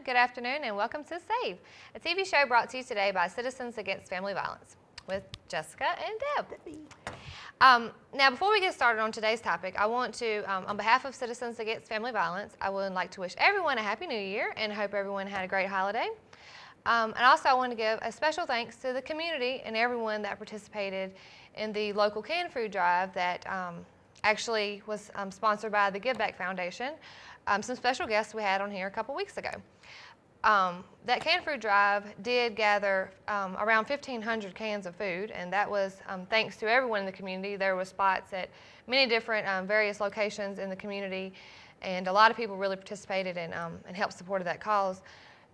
good afternoon, and welcome to Save, a TV show brought to you today by Citizens Against Family Violence with Jessica and Deb. Now, before we get started on today's topic, I want to, on behalf of Citizens Against Family Violence, I would like to wish everyone a Happy New Year and hope everyone had a great holiday. And also, I want to give a special thanks to the community and everyone that participated in the local canned food drive that actually was sponsored by the Give Back Foundation. Some special guests we had on here a couple weeks ago. That canned food drive did gather around 1,500 cans of food, and that was thanks to everyone in the community. There were spots at many different various locations in the community, and a lot of people really participated and helped support that cause,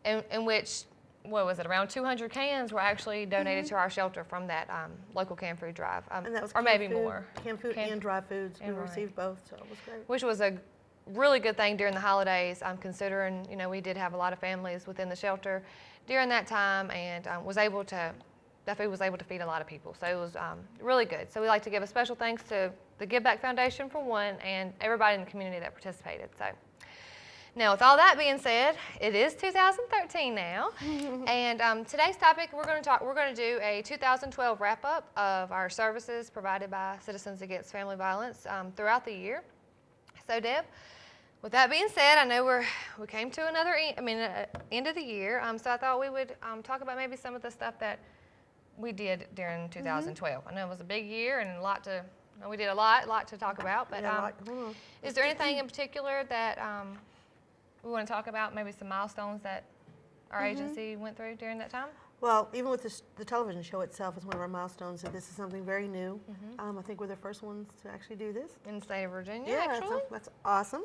in which, what was it, around 200 cans were actually donated to our shelter from that local canned food drive, and that was or maybe more. Canned food and dry foods. We received both, so it was great. Which was a really good thing during the holidays, considering, you know, we did have a lot of families within the shelter during that time, and that food was able to feed a lot of people. So it was really good. So we'd like to give a special thanks to the Give Back Foundation for one, and everybody in the community that participated. So now, with all that being said, it is 2013 now, and today's topic we're going to do a 2012 wrap up of our services provided by Citizens Against Family Violence throughout the year. So, Deb, with that being said, I know we came to another end of the year, so I thought we would talk about maybe some of the stuff that we did during 2012. I know it was a big year and we did a lot to talk about, but is there anything in particular that we want to talk about, maybe some milestones that our agency went through during that time? Well, even with the television show itself is one of our milestones, and this is something very new. I think we're the first ones to actually do this. In the state of Virginia, yeah, actually? That's awesome.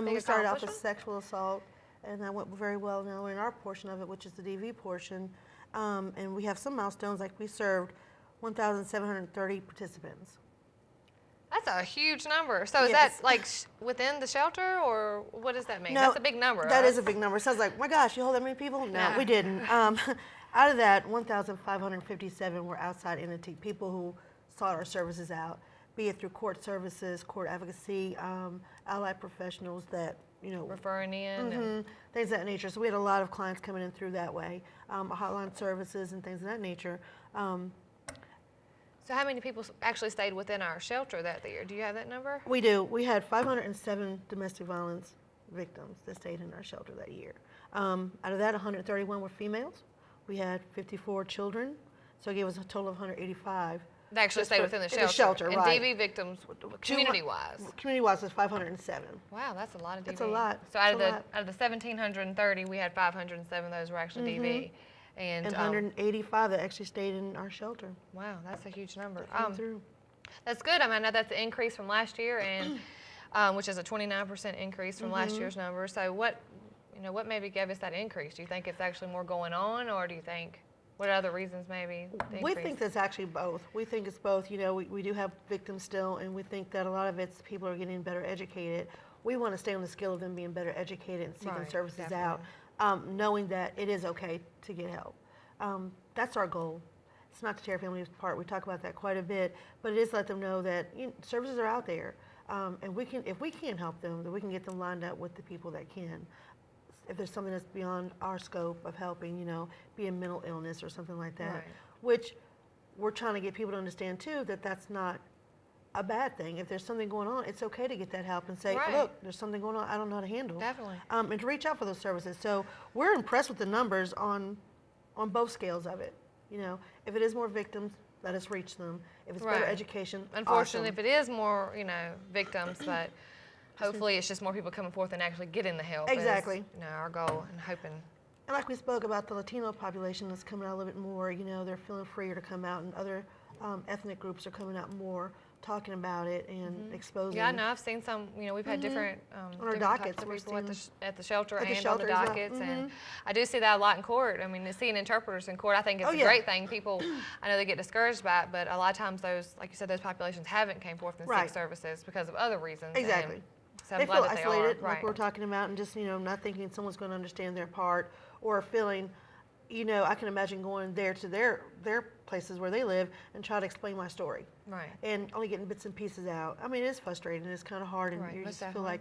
We started off with sexual assault, and that went very well now in our portion of it, which is the DV portion. And we have some milestones, like we served 1,730 participants. That's a huge number. So is that like within the shelter, or what does that mean? No, that's a big number. That is a big number. It sounds like, my gosh, you hold that many people? No, we didn't. Out of that, 1,557 were outside entity, people who sought our services out, be it through court services, court advocacy, allied professionals that, you know, referring in, things of that nature. So we had a lot of clients coming in through that way, hotline services and things of that nature. So how many people actually stayed within our shelter that year? Do you have that number? We do. We had 507 domestic violence victims that stayed in our shelter that year. Out of that, 131 were females. We had 54 children, so it gave us a total of 185. They actually stayed within the shelter. The shelter, and right. DV victims, community-wise? Community-wise was 507. Wow, that's a lot of DV. That's a lot. So out of the 1,730, we had 507 of those were actually DV. And 185 that actually stayed in our shelter. Wow, that's a huge number. Through. That's good. I know that's an increase from last year, and which is a 29% increase from last year's number. So what maybe gave us that increase? Do you think it's actually more going on, or do you think what other reasons maybe? We think that's actually both. We think it's both. You know, we do have victims still, and we think that a lot of it's people are getting better educated. We want to stay on the skill of them being better educated and seeking services out. Knowing that it is okay to get help. That's our goal. It's not to tear families apart. We talk about that quite a bit, but it is let them know that services are out there, and if we can't help them, then we can get them lined up with the people that can. If there's something that's beyond our scope of helping, be a mental illness or something like that, which we're trying to get people to understand too, that that's not a bad thing. If there's something going on, it's okay to get that help and say, look, there's something going on I don't know how to handle. Definitely. And to reach out for those services. So we're impressed with the numbers on both scales of it. If it is more victims, let us reach them. If it's better education, unfortunately, if it is more, victims, but hopefully it's just more people coming forth and actually getting the help. Exactly. Is, our goal and hoping. And like we spoke about the Latino population that's coming out a little bit more, they're feeling freer to come out, and other ethnic groups are coming out more, talking about it and exposing. Yeah, I know. I've seen some. We've had different on our dockets types of people at the shelter and on the dockets, and I do see that a lot in court. I mean, seeing interpreters in court, I think it's a great thing. People, I know they get discouraged by it, but a lot of times those, like you said, those populations haven't came forth and seek services because of other reasons. Exactly. So they feel isolated, like we're talking about, and just not thinking someone's going to understand their part, or feeling. I can imagine going there to their places where they live and try to explain my story. Right. And only getting bits and pieces out. I mean, it is frustrating. It's kind of hard, and you just feel like,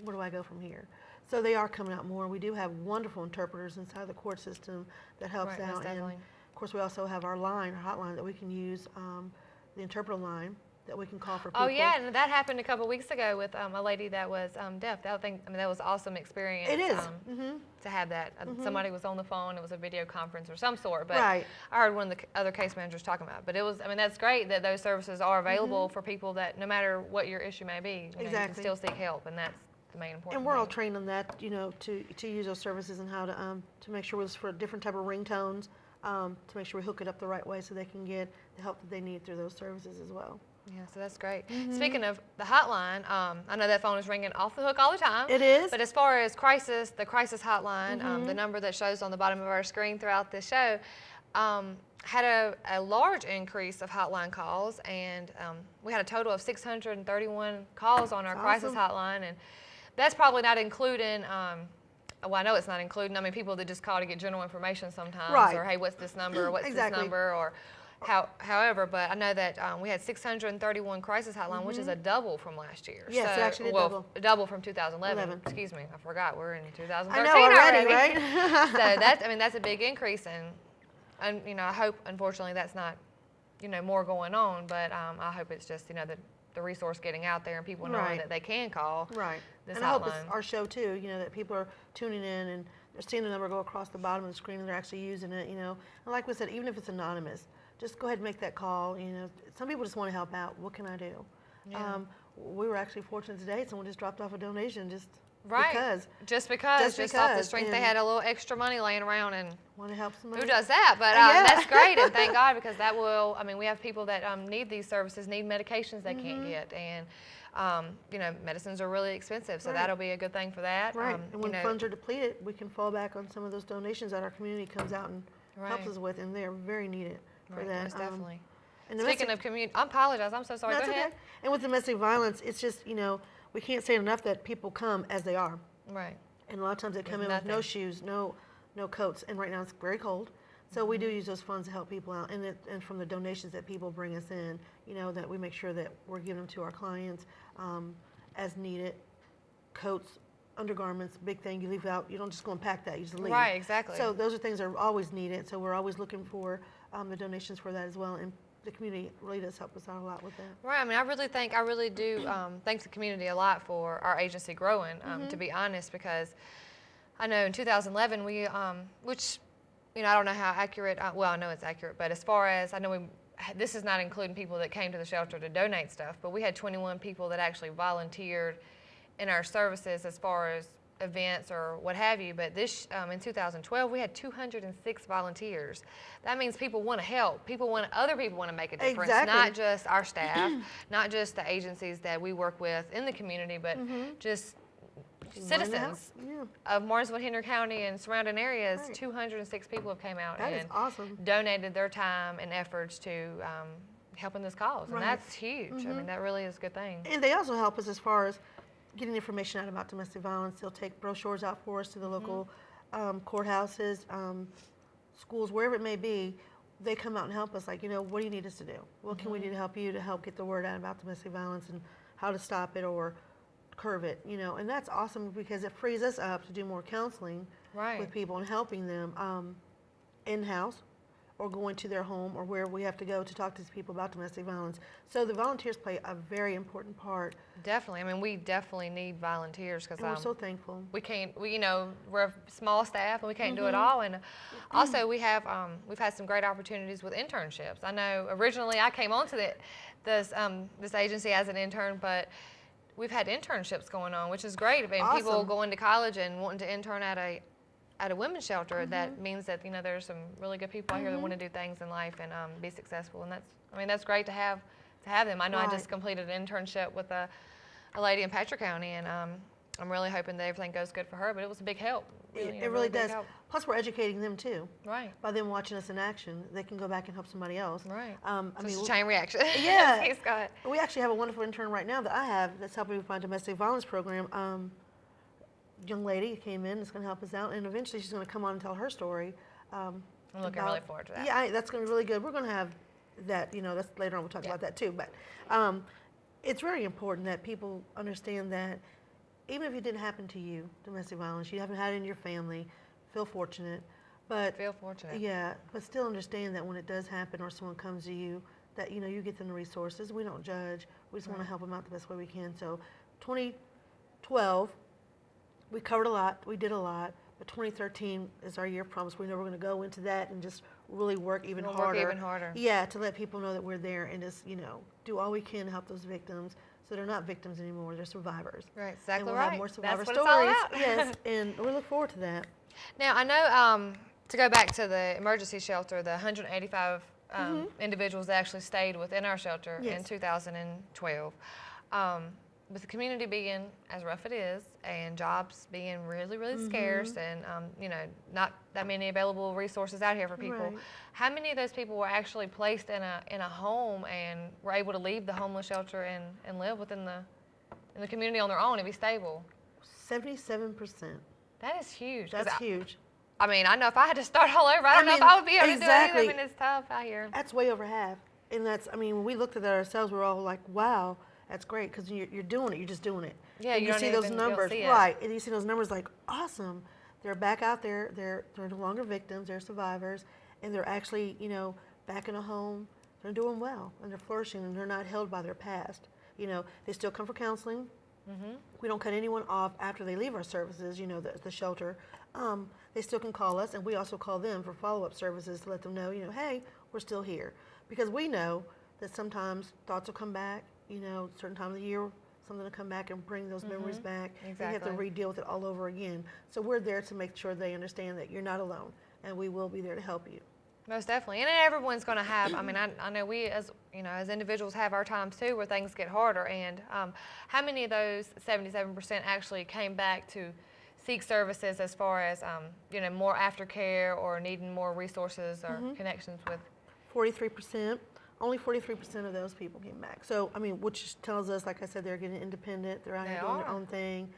where do I go from here? So they are coming out more. We do have wonderful interpreters inside the court system that helps Right, most out. And definitely. of course, we also have our line, our hotline that we can use, the interpreter line that we can call for people. Oh yeah, and that happened a couple weeks ago with a lady that was deaf. That was an awesome experience. It is. To have that. Somebody was on the phone. It was a video conference or some sort. But Right. I heard one of the other case managers talking about it. But it was. I mean, that's great that those services are available for people that no matter what your issue may be, you can Exactly. still seek help, and that's the main important. And we're all thing. trained on that, to use those services and how to make sure it's for different type of ringtones, to make sure we hook it up the right way so they can get the help that they need through those services as well. Yeah, so that's great. Speaking of the hotline, I know that phone is ringing off the hook all the time. It is. But as far as the crisis hotline, the number that shows on the bottom of our screen throughout this show, had a large increase of hotline calls, and we had a total of 631 calls on our crisis hotline, and that's probably not including. Well, I know it's not including. I mean, people that just call to get general information sometimes, Right. or hey, what's this number? Or what's Exactly. this number? Or however, but I know that we had 631 crisis hotline, which is a double from last year. Yes, so, it actually did well, double. A double from 2011. 11. Excuse me, I forgot we're in 2013 I know already, right? so that's a big increase, and I hope unfortunately that's not more going on, but I hope it's just the resource getting out there and people knowing Right. that they can call Right. this And I hope hotline. it's our show too, that people are tuning in and they're seeing the number go across the bottom of the screen and they're actually using it, And like we said, even if it's anonymous, just go ahead and make that call. Some people just want to help out. What can I do? Yeah. We were actually fortunate today. Someone just dropped off a donation just Right. because. Just off the because, strength they and- had a little extra money laying around, and Want to help somebody? who does that? But Yeah. that's great, and thank God, because that will. I mean, we have people that need these services, need medications they can't get, and medicines are really expensive, so Right. that'll be a good thing for that. Right. And when funds are depleted, we can fall back on some of those donations that our community comes out and helps Right. us with, and they're very needed for Right, that. most definitely. And Speaking of community, I apologize. I'm so sorry. No, Go it's ahead. okay. And with domestic violence, it's just, we can't say enough that people come as they are. Right. And a lot of times they come With in with no nothing. shoes, no coats, and right now it's very cold. So we do use those funds to help people out, and from the donations that people bring us in, that we make sure that we're giving them to our clients as needed. Coats, undergarments, big thing you leave out. You don't just go and pack that. You just leave. Right, exactly. So those are things that are always needed. So we're always looking for the donations for that as well, and the community really does help us out a lot with that. Right. I mean, I really do thank the community a lot for our agency growing, to be honest, because I know in 2011 we, which, I don't know how accurate, well, I know it's accurate, but as far as, I know this is not including people that came to the shelter to donate stuff, but we had 21 people that actually volunteered in our services as far as events or what have you, but this in 2012 we had 206 volunteers. That means people want to help. Other people want to make a difference, Exactly. not just our staff, not just the agencies that we work with in the community, but just citizens Yeah. of Martinsville, Henry County, and surrounding areas. Right. 206 people have came out That is and awesome. donated their time and efforts to helping this cause, Right. and that's huge. I mean, that really is a good thing. And they also help us as far as getting information out about domestic violence. They'll take brochures out for us to the local courthouses, schools, wherever it may be. They come out and help us, like, what do you need us to do? What can we do to help you to help get the word out about domestic violence and how to stop it or curb it, and that's awesome because it frees us up to do more counseling Right. with people and helping them in-house or going to their home or where we have to go to talk to these people about domestic violence. So the volunteers play a very important part, Definitely. I mean, we definitely need volunteers because and we're so thankful. we can't. We're a small staff and we can't do it all. And also, we've had some great opportunities with internships. I know originally I came onto this agency as an intern, but we've had internships going on, which is great. I mean, people Awesome. going to college and wanting to intern at a women's shelter. That means that there's some really good people out here that want to do things in life and be successful. And that's great to have them. I know I Right. just completed an internship with a lady in Patrick County, and I'm really hoping that everything goes good for her. But it was a big help. It really big does. help. Plus, we're educating them too. Right. By them watching us in action, they can go back and help somebody else. Right. I So it's mean, a chain reaction. Yeah. Please go ahead. we actually have a wonderful intern right now that I have that's helping with my domestic violence program. Young lady came in, is going to help us out, and eventually she's going to come on and tell her story. I'm looking really forward to that. Yeah, that's going to be really good. We're going to have that, that's later on. We'll talk about that too. But it's very important that people understand that even if it didn't happen to you, domestic violence, you haven't had it in your family, feel fortunate. But Feel fortunate. yeah, but still understand that when it does happen or someone comes to you, that you get them the resources. We don't judge. We just want to help them out the best way we can. So 2012, we covered a lot. We did a lot. But 2013 is our year of promise. We know we're going to go into that and just really work even harder. Work even harder. Yeah, to let people know that we're there and just, do all we can to help those victims so they're not victims anymore. They're survivors. Right, exactly and we'll right. have more survivor That's what stories. it's all about. Yes, and we look forward to that. Now, I know, to go back to the emergency shelter, the 185 individuals that actually stayed within our shelter in 2012. With the community being as rough it is and jobs being really, really scarce and, not that many available resources out here for people, Right. how many of those people were actually placed in a home and were able to leave the homeless shelter and live within the community on their own and be stable? 77%. That is huge. That's huge. I mean, I know if I had to start all over, I don't know if I would be able to do it either. I mean, it's tough out here. That's way over half. And when we looked at that ourselves, we were all like, wow, that's great, because you're doing it. You're just doing it. Yeah, and you you don't see even those be able to numbers, see it. right? And you see those numbers, like, awesome. They're back out there. They're no longer victims. They're survivors, and they're actually, back in a home. They're doing well, and they're flourishing, and they're not held by their past. They still come for counseling. We don't cut anyone off after they leave our services. The shelter. They still can call us, and we also call them for follow-up services to let them know, hey, we're still here, because we know that sometimes thoughts will come back. Certain time of the year, something will come back and bring those memories back. Exactly. And you have to re-deal with it all over again. So we're there to make sure they understand that you're not alone, and we will be there to help you. Most definitely. And everyone's going to have, I mean, I know we as individuals have our times too where things get harder. And how many of those 77% actually came back to seek services as far as, more aftercare or needing more resources or connections with? 43%. Only 43% of those people came back. So, which tells us, like I said, they're getting independent. They're out here doing their own thing.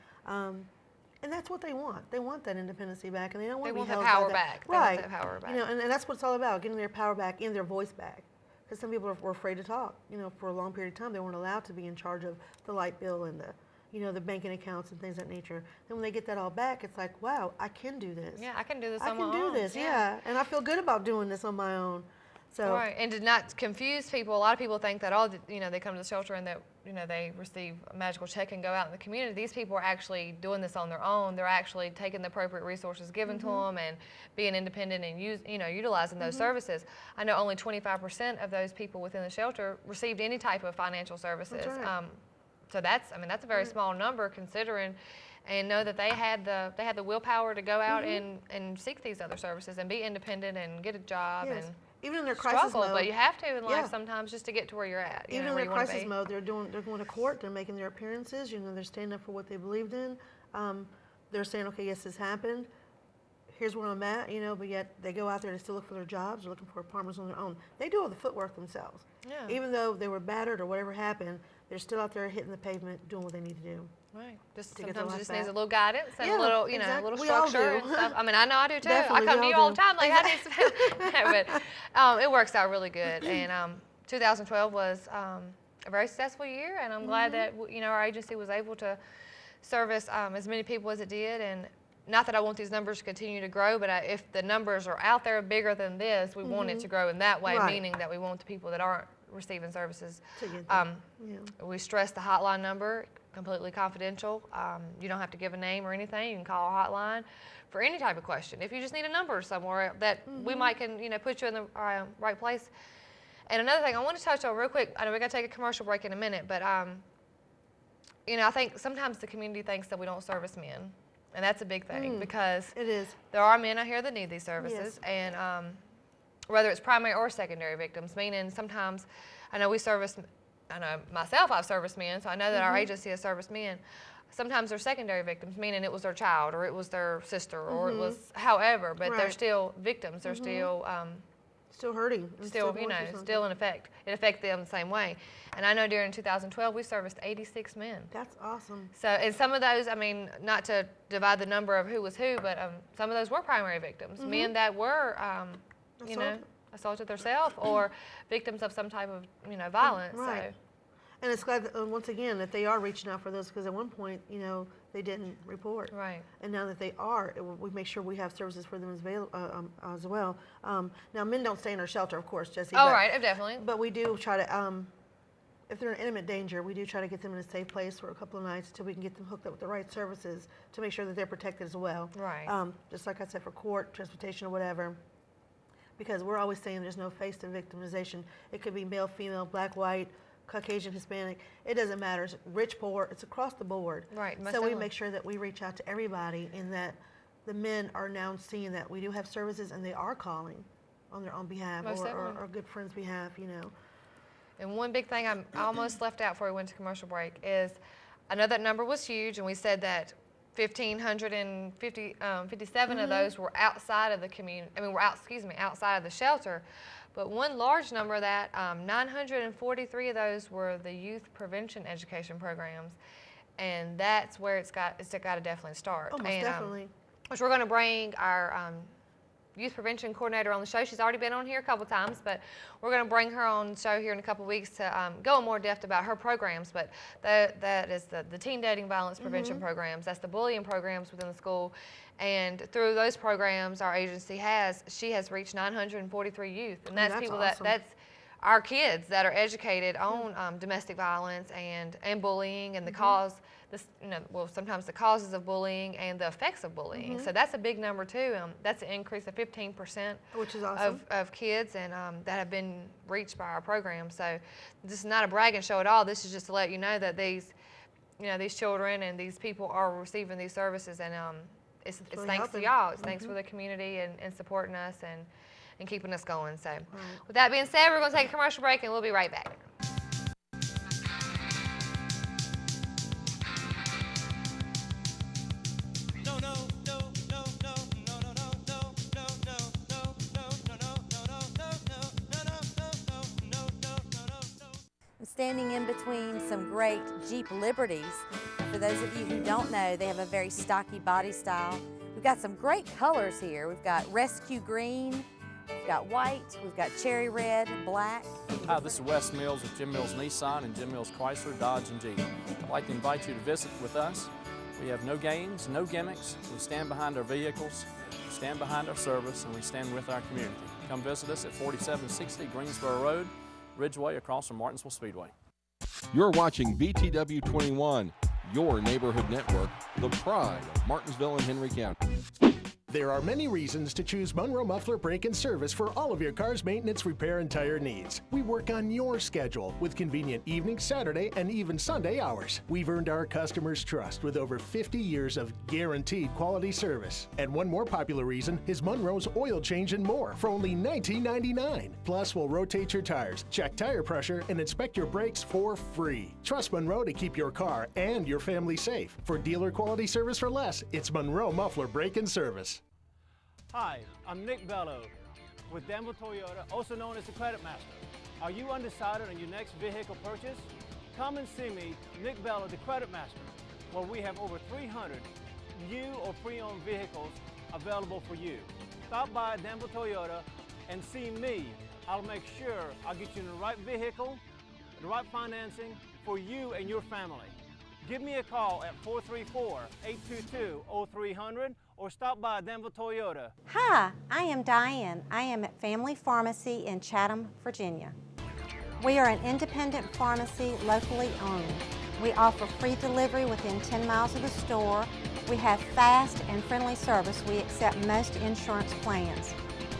And that's what they want. They want that independency back, and they don't want to be held by that. They want the power back. Right. They want that power back. And that's what it's all about, getting their power back and their voice back. Because some people were afraid to talk. For a long period of time, they weren't allowed to be in charge of the light bill and the banking accounts and things of that nature. Then when they get that all back, it's like, wow, I can do this. Yeah, I can do this I on my own. can do this, yeah. And I feel good about doing this on my own. So. Right, and to not confuse people, a lot of people think that, they come to the shelter and that, they receive a magical check and go out in the community. These people are actually doing this on their own. They're actually taking the appropriate resources given to them and being independent and utilizing those services. I know only 25% of those people within the shelter received any type of financial services. That's right. So that's a very small number considering, and know that they had the willpower to go out and seek these other services and be independent and get a job and even in their crisis struggle, mode, but you have to in life sometimes just to get to where you're at. Even in their crisis mode, they're going to court. They're making their appearances. They're standing up for what they believed in. They're saying, okay, yes, this happened. Here's where I'm at. But yet they go out there to still look for their jobs. They're looking for apartments on their own. They do all the footwork themselves. Yeah. Even though they were battered or whatever happened, they're still out there hitting the pavement, doing what they need to do. Right. To get sometimes their it just life needs a back. little guidance and a little, a little We all structure do. and stuff. I mean, I know I do too. Definitely, I come we to you all all the do. time, like, how do you but it works out really good. And 2012 was a very successful year, and I'm glad that our agency was able to service as many people as it did. And not that I want these numbers to continue to grow, but if the numbers are out there bigger than this, we want it to grow in that way, Right. meaning that we want the people that aren't receiving services. To get them. We stress the hotline number, completely confidential. You don't have to give a name or anything. You can call a hotline for any type of question. If you just need a number somewhere that we might can put you in the right place. And another thing I want to touch on real quick. I know we're gonna take a commercial break in a minute, but I think sometimes the community thinks that we don't service men, and that's a big thing because It is. there are men out here that need these services, and whether it's primary or secondary victims, meaning sometimes, I know myself I've serviced men, so I know that our agency has serviced men. Sometimes they're secondary victims, meaning it was their child or it was their sister or it was however, but they're Right. still victims. They're still Still hurting. and still going through something. still in effect. It affects them the same way. And I know during 2012 we serviced 86 men. That's awesome. So, and some of those, I mean, not to divide the number of who was who, but some of those were primary victims, men that were, Assaulted. assaulted themselves or victims of some type of, violence. Right. So, And it's glad that, once again, that they are reaching out for those, because at one point, they didn't report. Right. And now that they are, we make sure we have services for them as well. Now, men don't stay in our shelter, of course, Jesse. Oh, right, definitely. But we do try to, if they're in imminent danger, we do try to get them in a safe place for a couple of nights until we can get them hooked up with the right services to make sure that they're protected as well. Right. Just like I said, for court, transportation, or whatever. Because we're always saying there's no face to victimization. It could be male, female, black, white, Caucasian, Hispanic. It doesn't matter. It's rich, poor. It's across the board. Right. So we make sure that we reach out to everybody, and that the men are now seeing that we do have services, and they are calling on their own behalf, or good friends' behalf, And one big thing I almost left out before we went to commercial break is, I know that number was huge, and we said that 1,557 of those were outside of the community. I mean, outside of the shelter. But one large number of that, 943 of those were the youth prevention education programs, and that's where it's got to definitely start. Most definitely. Which we're going to bring our youth prevention coordinator on the show. She's already been on here a couple times, but we're going to bring her on the show here in a couple weeks to go in more depth about her programs. But that is the teen dating violence prevention programs. That's the bullying programs within the school. And through those programs, our agency has reached 943 youth, and that's people awesome. that's our kids that are educated on domestic violence and bullying and the cause. Sometimes the causes of bullying and the effects of bullying. So that's a big number too. That's an increase of 15%, which is awesome, of kids and that have been reached by our program. So this is not a bragging show at all. This is just to let you know that these children and these people are receiving these services, and it's really thanks helping. to y'all. It's thanks for the community and supporting us and keeping us going. So with that being said, we're going to take a commercial break, and we'll be right back. Standing in between some great Jeep Liberties. For those of you who don't know, they have a very stocky body style. We've got some great colors here. We've got rescue green, we've got white, we've got cherry red, black. Hi, this is Wes Mills with Jim Mills Nissan and Jim Mills Chrysler, Dodge, and Jeep. I'd like to invite you to visit with us. We have no games, no gimmicks. We stand behind our vehicles, we stand behind our service, and we stand with our community. Come visit us at 4760 Greensboro Road, Ridgeway, across from Martinsville Speedway. You're watching BTW 21, your neighborhood network, the pride of Martinsville and Henry County. There are many reasons to choose Monroe Muffler Brake and Service for all of your car's maintenance, repair, and tire needs. We work on your schedule with convenient evening, Saturday, and even Sunday hours. We've earned our customers' trust with over 50 years of guaranteed quality service. And one more popular reason is Monroe's oil change and more for only $19.99. Plus, we'll rotate your tires, check tire pressure, and inspect your brakes for free. Trust Monroe to keep your car and your family safe. For dealer quality service for less, it's Monroe Muffler Brake and Service. Hi, I'm Nick Bello with Danville Toyota, also known as the Credit Master. Are you undecided on your next vehicle purchase? Come and see me, Nick Bello, the Credit Master, where we have over 300 new or pre-owned vehicles available for you. Stop by Danville Toyota and see me. I'll make sure I'll get you in the right vehicle, the right financing for you and your family. Give me a call at 434-822-0300 or stop by Danville Toyota. Hi, I am Diane. I am at Family Pharmacy in Chatham, Virginia. We are an independent pharmacy locally owned. We offer free delivery within 10 miles of the store. We have fast and friendly service. We accept most insurance plans.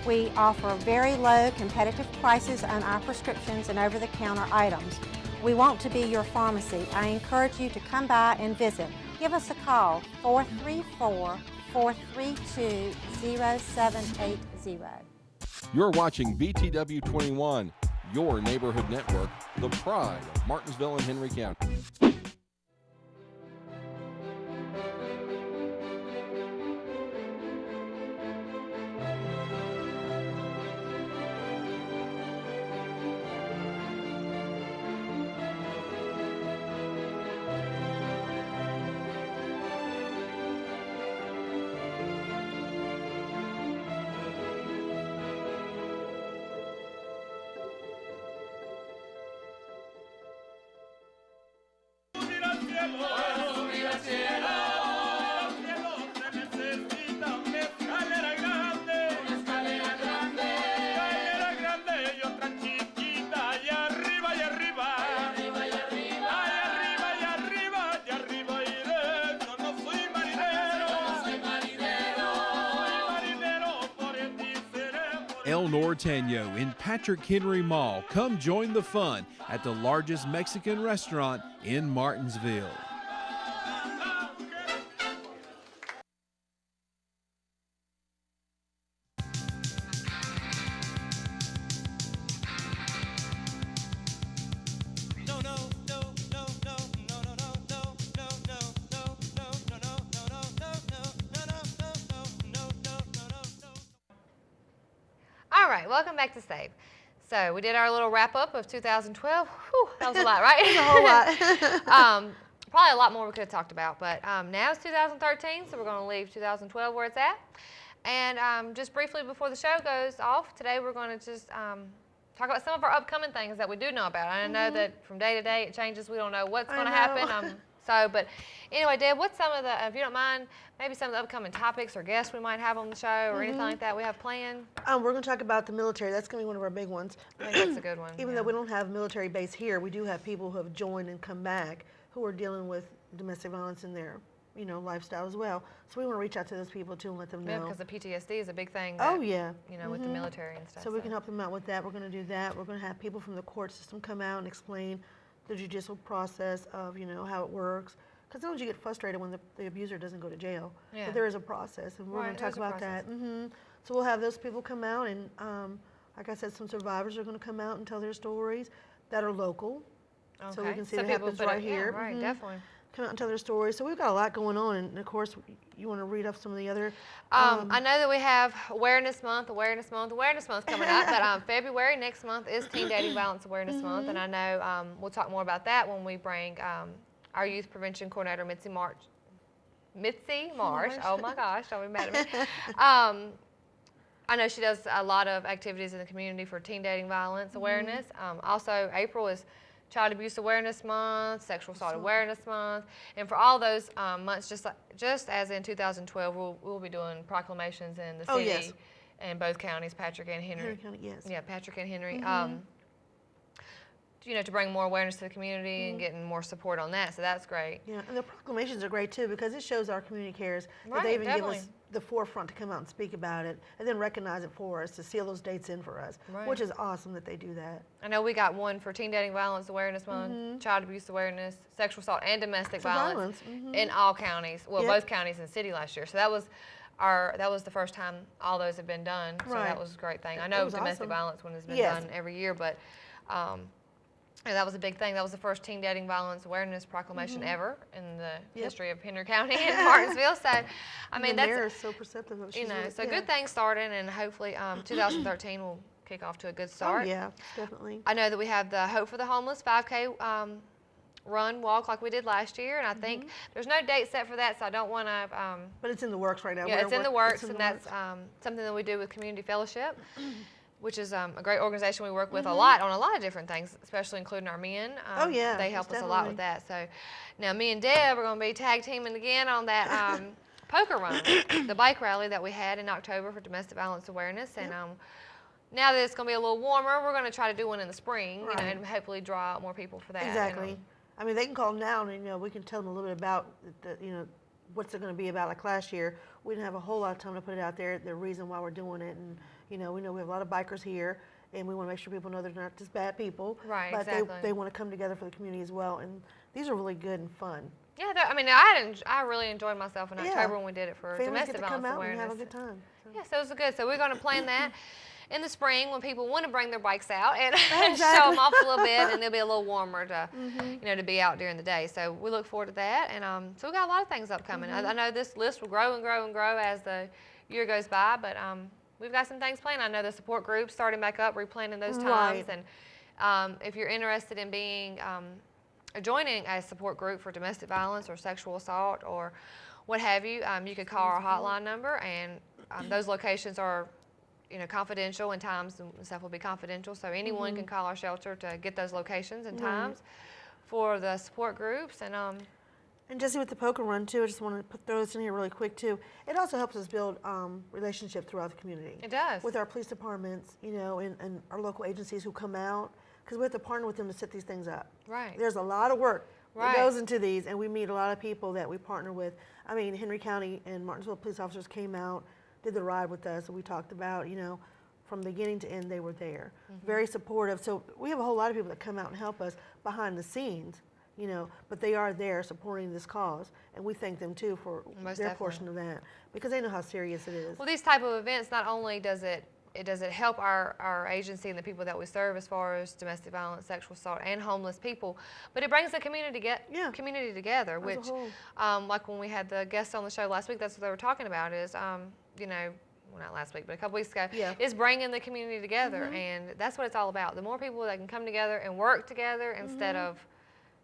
We offer very low competitive prices on our prescriptions and over-the-counter items. We want to be your pharmacy. I encourage you to come by and visit. Give us a call, 434-432-0780. You're watching BTW 21, your neighborhood network, the pride of Martinsville and Henry County. El Norteño in Patrick Henry Mall. Come join the fun at the largest Mexican restaurant in Martinsville. All right, welcome back to Save. So we did our little wrap up of 2012. Whew, that was a lot, right? A whole lot. Probably a lot more we could have talked about, but now it's 2013, so we're going to leave 2012 where it's at. And just briefly before the show goes off, today we're going to just talk about some of our upcoming things that we do know about. I know that from day to day it changes. We don't know what's going to happen. But anyway, Deb, what's some of the, if you don't mind, maybe some of the upcoming topics or guests we might have on the show or anything like that we have planned? We're going to talk about the military. That's going to be one of our big ones. I think that's a good one. Even though we don't have military base here, we do have people who have joined and come back who are dealing with domestic violence in their, lifestyle as well. So we want to reach out to those people too and let them know. Yeah, because the PTSD is a big thing. That, oh yeah. With the military and stuff. So we can help them out with that. We're going to do that. We're going to have people from the court system come out and explain the judicial process of, how it works. Because sometimes you get frustrated when the abuser doesn't go to jail. Yeah. But there is a process, and we're going to talk about that. So we'll have those people come out, and like I said, some survivors are going to come out and tell their stories that are local. Okay. So we can see what happens right here. Yeah, right, definitely. Come out and tell their stories. So we've got a lot going on, and of course, you want to read off some of the other. I know that we have Awareness Month coming up, but February next month is Teen Dating Violence Awareness Month, and I know we'll talk more about that when we bring our Youth Prevention Coordinator, Mitzi Marsh. Oh my gosh, don't be mad at me. I know she does a lot of activities in the community for teen dating violence awareness. Also, April is Child Abuse Awareness Month, Sexual Assault Awareness Month, and for all those months, just as in 2012, we'll be doing proclamations in the city in both counties, Patrick and Henry. Henry County, yes. Yeah, Patrick and Henry. To bring more awareness to the community and getting more support on that, so that's great. Yeah, and the proclamations are great too because it shows our community cares that they even give us the forefront to come out and speak about it and then recognize it for us, to seal those dates in for us, which is awesome that they do that. I know we got one for Teen Dating Violence Awareness Month, Child Abuse Awareness, Sexual Assault and Domestic Violence in all counties, both counties and city last year. So that was the first time all those have been done, so that was a great thing. I know domestic violence one has been done every year, but and that was a big thing. That was the first teen dating violence awareness proclamation ever in the history of Henry County and Martinsville. So, I mean, that's mayor is so perceptive of so good things starting, and hopefully 2013 will kick off to a good start. Oh yeah, definitely. I know that we have the Hope for the Homeless 5K run walk like we did last year, and I think there's no date set for that, so I don't want to. But it's in the works right now. Yeah, it's in the works, and that's something that we do with Community Fellowship, which is a great organization we work with a lot on a lot of different things, especially including our men. They help us a lot with that. So now me and Deb are going to be tag teaming again on that poker run, the bike rally that we had in October for domestic violence awareness. And now that it's going to be a little warmer, we're going to try to do one in the spring, and hopefully draw out more people for that. Exactly. And, I mean, they can call now, and we can tell them a little bit about what's it going to be about. Like last year, we didn't have a whole lot of time to put it out there. The reason why we're doing it, and we know we have a lot of bikers here, and we want to make sure people know they're not just bad people. Right, but exactly. they want to come together for the community as well, and these are really good and fun. Yeah, I really enjoyed myself in October when we did it for domestic violence awareness. And have a good time. So. Yeah, so it was good. So we're going to plan that in the spring when people want to bring their bikes out and show them off a little bit, and it'll be a little warmer to, to be out during the day. So we look forward to that, and so we got a lot of things upcoming. I know this list will grow and grow and grow as the year goes by, but we've got some things planned. I know the support groups starting back up, replanning those times, and if you're interested in being joining a support group for domestic violence or sexual assault or what have you, you could call our hotline number, and those locations are confidential, and times and stuff will be confidential, so anyone can call our shelter to get those locations and times for the support groups. And Jesse, with the poker run too, I just want to throw this in here really quick too. It also helps us build relationships throughout the community. It does. With our police departments, and our local agencies who come out, because we have to partner with them to set these things up. Right. There's a lot of work that goes into these, and we meet a lot of people that we partner with. I mean, Henry County and Martinsville police officers came out, did the ride with us, and we talked about, from beginning to end, they were there. Very supportive. So we have a whole lot of people that come out and help us behind the scenes, you know, but they are there supporting this cause, and we thank them too for Most their definitely. portion of that, because they know how serious it is. Well, these type of events, not only does it help our agency and the people that we serve as far as domestic violence, sexual assault, and homeless people, but it brings the community community together, a which, whole. like when we had the guests on the show last week, that's what they were talking about is, you know, well, not last week, but a couple weeks ago, Yeah. is bringing the community together, and that's what it's all about. The more people that can come together and work together instead of,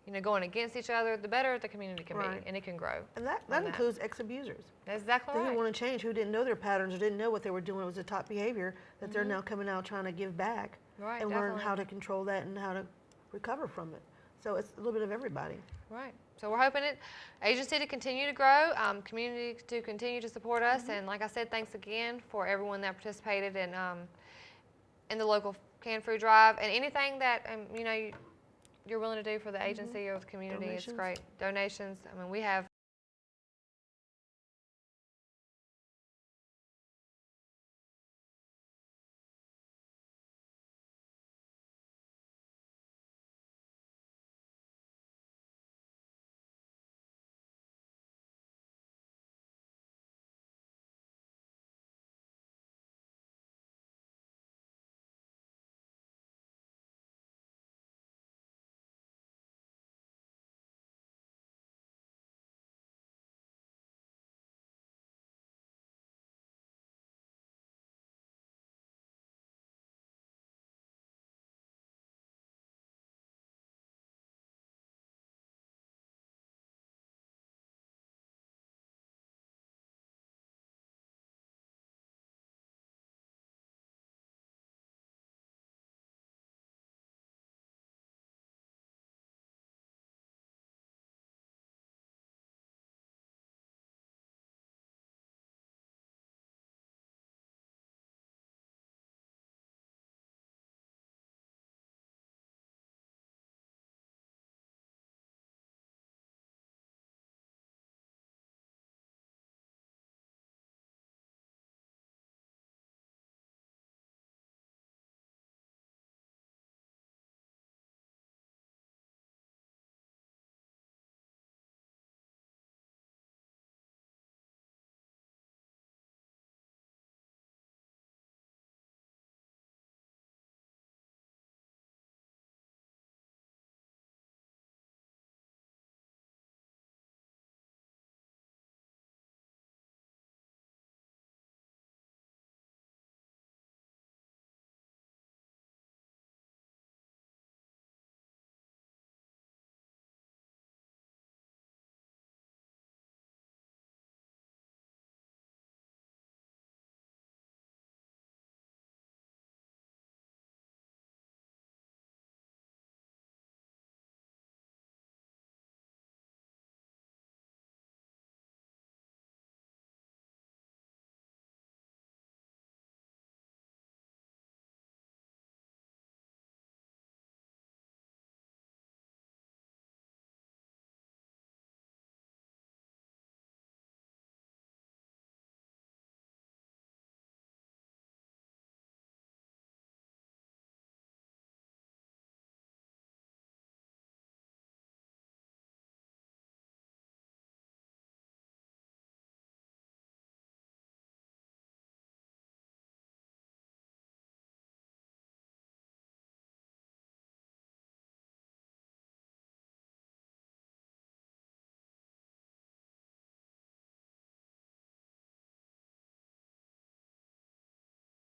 you know, going against each other, the better the community can Right. be, and it can grow. And that from includes ex-abusers. That's exactly Who right. want to change, who didn't know their patterns or didn't know what they were doing was a top behavior, that they're now coming out trying to give back Right, and learn definitely. how to control that and how to recover from it. So it's a little bit of everybody. Right. So we're hoping agency to continue to grow, community to continue to support us, and like I said, thanks again for everyone that participated in the local canned food drive, and anything that you know you're willing to do for the agency or the community. Donations. It's great. Donations. I mean, we have